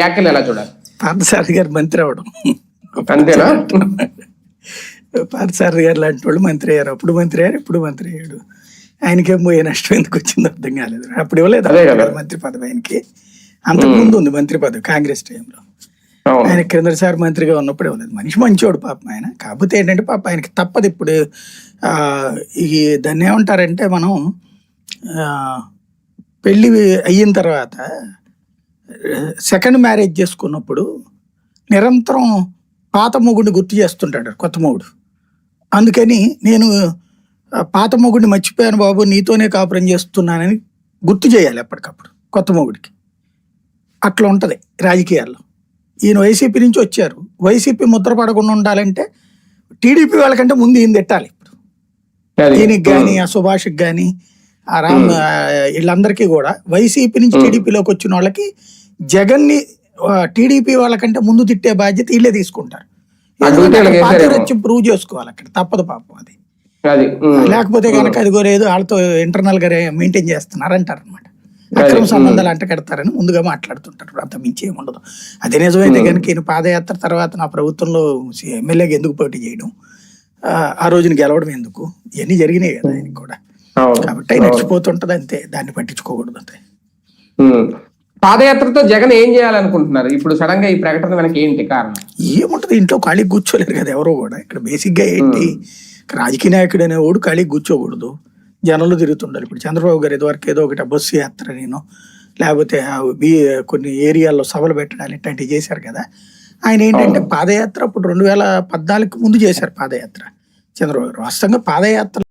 వ్యాఖ్యలు ఎలా చూడాలి? పార్థసారథి గారు మంత్రి అవడం అంతేనా? పార్థసారథి గారు లాంటి వాళ్ళు మంత్రి అయ్యారు. అప్పుడు మంత్రి అయ్యారు, ఇప్పుడు మంత్రి అయ్యాడు. ఆయనకేం పోయే నష్టం ఎందుకు వచ్చిందో అర్థం కాలేదు. అప్పుడు ఇవ్వలేదు మంత్రి పదవి ఆయనకి. అంతకుముందు ఉంది మంత్రి పదవి కాంగ్రెస్ టైంలో. ఆయన క్రిందసారి మంత్రిగా ఉన్నప్పుడు ఇవ్వలేదు. మనిషి మంచోడు పాపం ఆయన. కాకపోతే ఏంటంటే పాప ఆయనకి తప్పదు. ఇప్పుడు ఈ దాన్ని ఏమంటారంటే, మనం పెళ్ళి అయిన తర్వాత సెకండ్ మ్యారేజ్ చేసుకున్నప్పుడు నిరంతరం పాత మొగుడిని గుర్తు చేస్తుంటాడు కొత్త మొగుడు. అందుకని నేను పాత మొగుడిని మర్చిపోయాను బాబు, నీతోనే కాపురం చేస్తున్నానని గుర్తు చేయాలి ఎప్పటికప్పుడు కొత్త మొగుడికి. అట్లా ఉంటుంది రాజకీయాల్లో. ఈయన వైసీపీ నుంచి వచ్చారు. వైసీపీ ముద్ర పడకుండా ఉండాలంటే టీడీపీ వాళ్ళకంటే ముందు ఈయన తిట్టాలి. ఇప్పుడు ఈయనకి కానీ, ఆ సుభాష్కి కానీ, ఆ రామ్ వీళ్ళందరికీ కూడా వైసీపీ నుంచి టీడీపీలోకి వచ్చిన వాళ్ళకి జగన్ని టీడీపీ వాళ్ళకంటే ముందు తిట్టే బాధ్యత వీళ్ళే తీసుకుంటారు. పార్టీ ప్రూవ్ చేసుకోవాలి అక్కడ, తప్పదు పాపం అది. లేకపోతే కనుక అదిగో లేదు వాళ్ళతో ఇంటర్నల్ గా మెయింటైన్ చేస్తున్నారు అంటారు అనమాట. అక్రమ సంబంధాలు అంటగడతారని ముందుగా మాట్లాడుతుంటారు. అంత మించి ఏముండదు. అదే నిజమైతే కనుక ఈయన పాదయాత్ర తర్వాత నా ప్రభుత్వంలో ఎమ్మెల్యేగా ఎందుకు పోటీ చేయడం, ఆ రోజున గెలవడం ఎందుకు, ఇవన్నీ జరిగినాయి కదా ఆయనకి కూడా. కాబట్టి నడిచిపోతుంటది అంతే, దాన్ని పట్టించుకోకూడదు అంతే. పాదయాత్రతో జగన్ ఏం చేయాలనుకుంటున్నారు ఇప్పుడు? సడన్ గా ఈ ప్రకటన వెనక ఏంటి కారణం? ఏముంటది, ఇంట్లో ఖాళీ కూర్చోలేరు కదా ఎవరో కూడా. ఇక్కడ బేసిక్ గా ఏంటి, రాజకీయ నాయకుడు అనేవాడు ఖాళీ కూర్చోకూడదు, జనంలో తిరుగుతుండాలి. ఇప్పుడు చంద్రబాబు గారు ఇదివరకు ఏదో ఒకటి బస్సు యాత్ర నేను లేకపోతే కొన్ని ఏరియాల్లో సభలు పెట్టడాలు ఇట్లాంటివి చేశారు కదా. ఆయన ఏంటంటే పాదయాత్ర అప్పుడు 2014 ముందు చేశారు పాదయాత్ర చంద్రబాబు గారు. వాస్తవంగా పాదయాత్ర